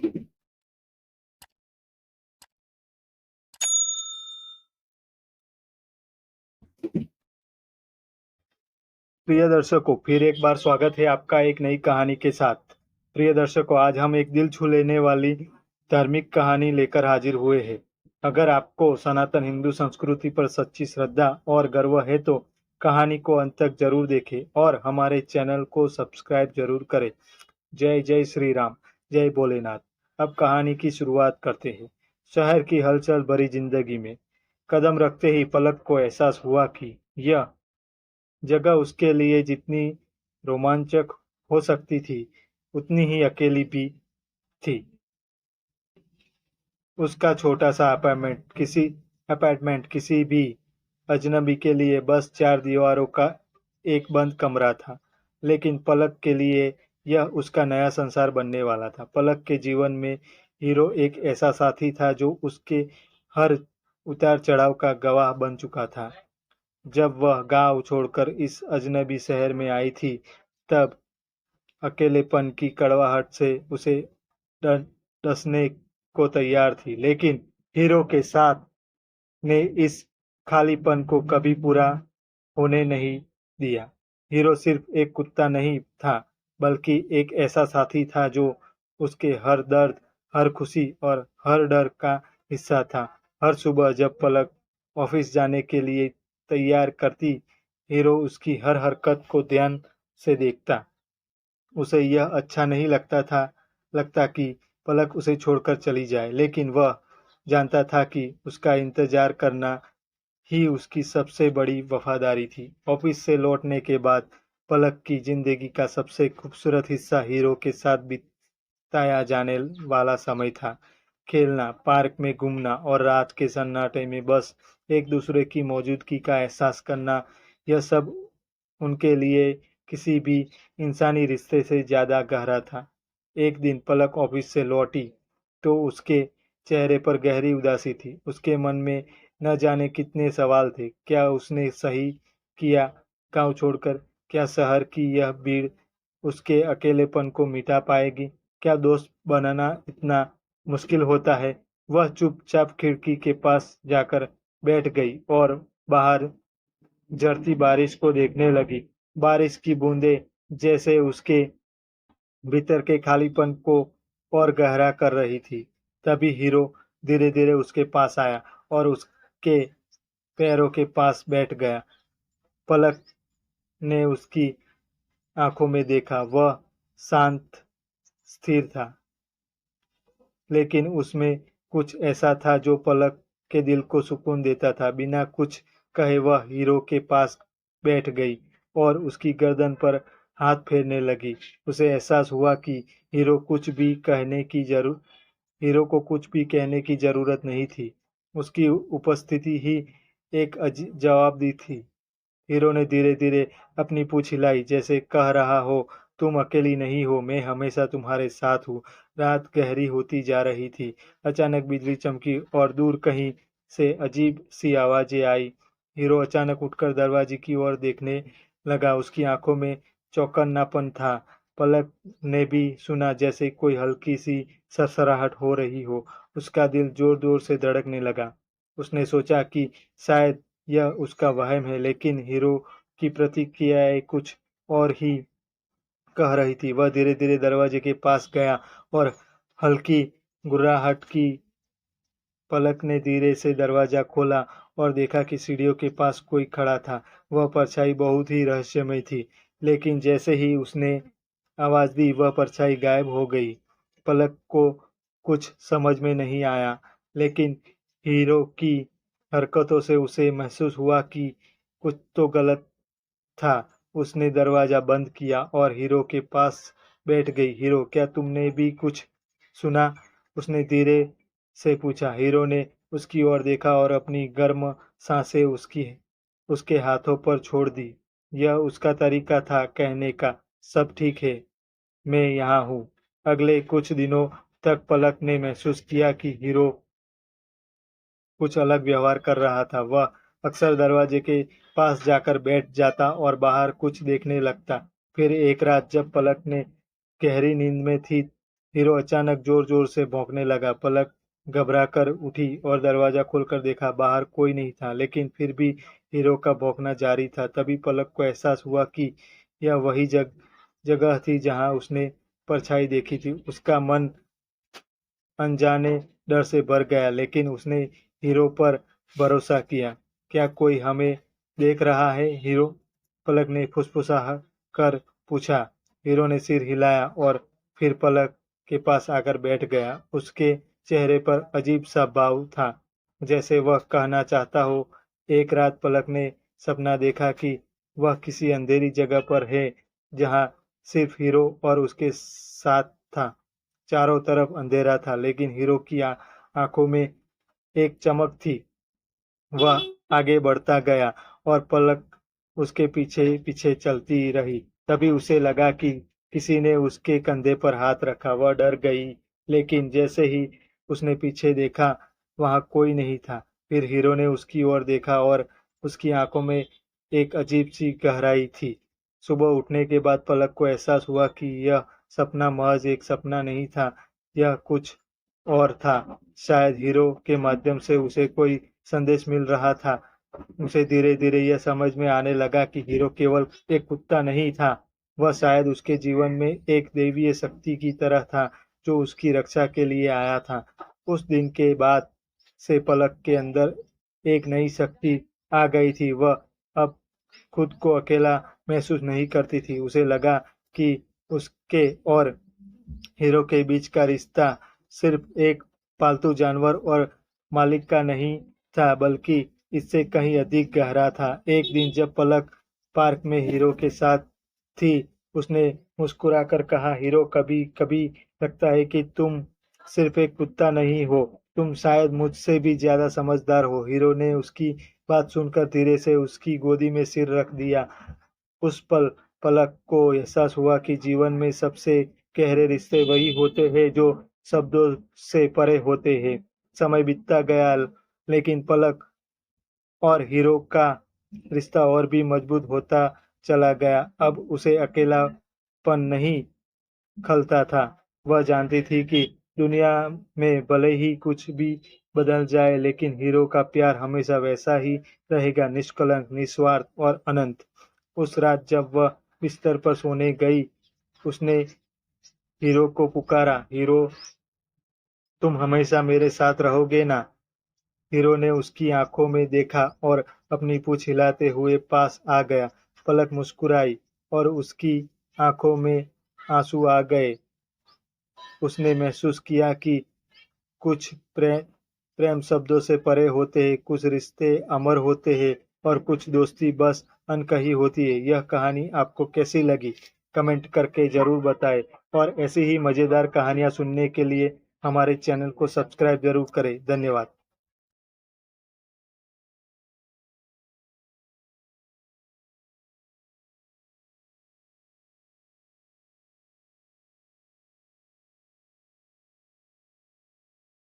प्रिय दर्शकों, फिर एक बार स्वागत है आपका एक नई कहानी के साथ। प्रिय दर्शकों, आज हम एक दिल छू लेने वाली धार्मिक कहानी लेकर हाजिर हुए हैं। अगर आपको सनातन हिंदू संस्कृति पर सच्ची श्रद्धा और गर्व है तो कहानी को अंत तक जरूर देखें और हमारे चैनल को सब्सक्राइब जरूर करें। जय जय श्री राम, जय भोलेनाथ। अब कहानी की शुरुआत करते हैं। शहर की हलचल भरी जिंदगी में कदम रखते ही पलक को एहसास हुआ कि यह जगह उसके लिए जितनी रोमांचक हो सकती थी उतनी ही अकेली भी थी। उसका छोटा सा अपार्टमेंट किसी भी अजनबी के लिए बस चार दीवारों का एक बंद कमरा था, लेकिन पलक के लिए यह उसका नया संसार बनने वाला था। पलक के जीवन में हीरो एक ऐसा साथी था जो उसके हर उतार चढ़ाव का गवाह बन चुका था। जब वह गांव छोड़कर इस अजनबी शहर में आई थी, तब अकेलेपन की कड़वाहट से उसे डसने को तैयार थी, लेकिन हीरो के साथ ने इस खालीपन को कभी पूरा होने नहीं दिया। हीरो सिर्फ एक कुत्ता नहीं था, बल्कि एक ऐसा साथी था जो उसके हर दर्द, हर खुशी और हर डर का हिस्सा था। हर सुबह जब पलक ऑफिस जाने के लिए तैयार करती, हीरो उसकी हर हरकत को ध्यान से देखता। उसे यह अच्छा नहीं लगता कि पलक उसे छोड़कर चली जाए, लेकिन वह जानता था कि उसका इंतजार करना ही उसकी सबसे बड़ी वफादारी थी। ऑफिस से लौटने के बाद पलक की जिंदगी का सबसे खूबसूरत हिस्सा हीरो के साथ बिताया जाने वाला समय था। खेलना, पार्क में घूमना और रात के सन्नाटे में बस एक दूसरे की मौजूदगी का एहसास करना, यह सब उनके लिए किसी भी इंसानी रिश्ते से ज्यादा गहरा था। एक दिन पलक ऑफिस से लौटी तो उसके चेहरे पर गहरी उदासी थी। उसके मन में न जाने कितने सवाल थे। क्या उसने सही किया गांव छोड़कर? क्या शहर की यह भीड़ उसके अकेलेपन को मिटा पाएगी? क्या दोस्त बनाना इतना मुश्किल होता है? वह चुपचाप खिड़की के पास जाकर बैठ गई और बाहर झड़ती बारिश को देखने लगी। बारिश की बूंदें जैसे उसके भीतर के खालीपन को और गहरा कर रही थी। तभी हीरो धीरे धीरे उसके पास आया और उसके पैरों के पास बैठ गया। पलक ने उसकी आंखों में देखा। वह शांत, स्थिर था, लेकिन उसमें कुछ ऐसा था जो पलक के दिल को सुकून देता था। बिना कुछ कहे वह हीरो के पास बैठ गई और उसकी गर्दन पर हाथ फेरने लगी। उसे एहसास हुआ कि हीरो को कुछ भी कहने की जरूरत नहीं थी। उसकी उपस्थिति ही एक जवाब दी थी। हीरो ने धीरे धीरे अपनी पूंछ हिलाई, जैसे कह रहा हो, तुम अकेली नहीं हो, मैं हमेशा तुम्हारे साथ हूँ। रात गहरी होती जा रही थी। अचानक बिजली चमकी और दूर कहीं से अजीब सी आवाजें आई। हीरो अचानक उठकर दरवाजे की ओर देखने लगा। उसकी आंखों में चौकन्नापन था। पलक ने भी सुना जैसे कोई हल्की सी सरसराहट हो रही हो। उसका दिल जोर जोर से धड़कने लगा। उसने सोचा कि शायद यह उसका वहम है, लेकिन हीरो की प्रतिक्रियाएं कुछ और ही कह रही थी। वह धीरे धीरे दरवाजे के पास गया और हल्की गुर्राहट की। पलक ने धीरे से दरवाजा खोला और देखा कि सीढ़ियों के पास कोई खड़ा था। वह परछाई बहुत ही रहस्यमय थी, लेकिन जैसे ही उसने आवाज दी, वह परछाई गायब हो गई। पलक को कुछ समझ में नहीं आया, लेकिन हीरो की हरकतों से उसे महसूस हुआ कि कुछ तो गलत था। उसने दरवाजा बंद किया और हीरो के पास बैठ गई। हीरो, क्या तुमने भी कुछ सुना? उसने धीरे से पूछा। हीरो ने उसकी ओर देखा और अपनी गर्म सांसें उसके हाथों पर छोड़ दी। यह उसका तरीका था कहने का, सब ठीक है, मैं यहाँ हूँ। अगले कुछ दिनों तक पलक ने महसूस किया कि हीरो कुछ अलग व्यवहार कर रहा था। वह अक्सर दरवाजे के पास जाकर बैठ जाता और बाहर कुछ देखने लगता। फिर एक रात जब पलक ने गहरी नींद में थी, हीरो अचानक जोर जोर से भौंकने लगा। पलक घबरा कर उठी और दरवाजा खोलकर देखा, बाहर कोई नहीं था, लेकिन फिर भी हीरो का भौंकना जारी था। तभी पलक को एहसास हुआ कि यह वही जगह थी जहां उसने परछाई देखी थी। उसका मन अनजाने डर से भर गया, लेकिन उसने हीरो पर भरोसा किया। क्या कोई हमें देख रहा है हीरो? पलक ने फुसफुसा कर पूछा। हीरो ने सिर हिलाया और फिर पलक के पास आकर बैठ गया। उसके चेहरे पर अजीब सा भाव था, जैसे वह कहना चाहता हो। एक रात पलक ने सपना देखा कि वह किसी अंधेरी जगह पर है, जहां सिर्फ हीरो और उसके साथ था। चारों तरफ अंधेरा था, लेकिन हीरो की आंखों में एक चमक थी। वह आगे बढ़ता गया और पलक उसके पीछे पीछे चलती रही। तभी उसे लगा कि किसी ने उसके कंधे पर हाथ रखा। वह डर गई, लेकिन जैसे ही उसने पीछे देखा, वहां कोई नहीं था। फिर हीरो ने उसकी ओर देखा और उसकी आंखों में एक अजीब सी गहराई थी। सुबह उठने के बाद पलक को एहसास हुआ कि यह सपना महज एक सपना नहीं था, यह कुछ और था। शायद हीरो के माध्यम से उसे कोई संदेश मिल रहा था। उसे धीरे धीरे यह समझ में आने लगा कि हीरो केवल एक कुत्ता नहीं था, वह शायद उसके जीवन में एक दैवीय शक्ति की तरह था, जो उसकी रक्षा के लिए आया था। उस दिन के बाद से पलक के अंदर एक नई शक्ति आ गई थी। वह अब खुद को अकेला महसूस नहीं करती थी। उसे लगा कि उसके और हीरो के बीच का रिश्ता सिर्फ एक पालतू जानवर और मालिक का नहीं था, बल्कि इससे कहीं अधिक गहरा था। एक दिन जब पलक पार्क में हीरो के साथ थी, उसने मुस्कुराकर कहा, हीरो, कभी कभी लगता है कि तुम सिर्फ एक कुत्ता नहीं हो, तुम शायद मुझसे भी ज्यादा समझदार हो। हीरो ने उसकी बात सुनकर धीरे से उसकी गोदी में सिर रख दिया। उस पल पलक को एहसास हुआ कि जीवन में सबसे गहरे रिश्ते वही होते हैं जो शब्दों से परे होते हैं। समय बीतता गया, लेकिन पलक और हीरो का रिश्ता और भी मजबूत होता चला गया। अब उसे अकेलापन नहीं खलता था। वह जानती थी कि दुनिया में भले ही कुछ भी बदल जाए, लेकिन हीरो का प्यार हमेशा वैसा ही रहेगा, निष्कलंक, निस्वार्थ और अनंत। उस रात जब वह बिस्तर पर सोने गई, उसने हीरो को पुकारा, हीरो, तुम हमेशा मेरे साथ रहोगे ना? हीरो ने उसकी आंखों में देखा और अपनी पूंछ हिलाते हुए पास आ गया। पलक मुस्कुराई और उसकी आंखों में आंसू आ गए। उसने महसूस किया कि कुछ प्रेम शब्दों से परे होते हैं, कुछ रिश्ते अमर होते हैं और कुछ दोस्ती बस अनकही होती है। यह कहानी आपको कैसी लगी? कमेंट करके जरूर बताएं और ऐसी ही मजेदार कहानियां सुनने के लिए हमारे चैनल को सब्सक्राइब जरूर करें। धन्यवाद।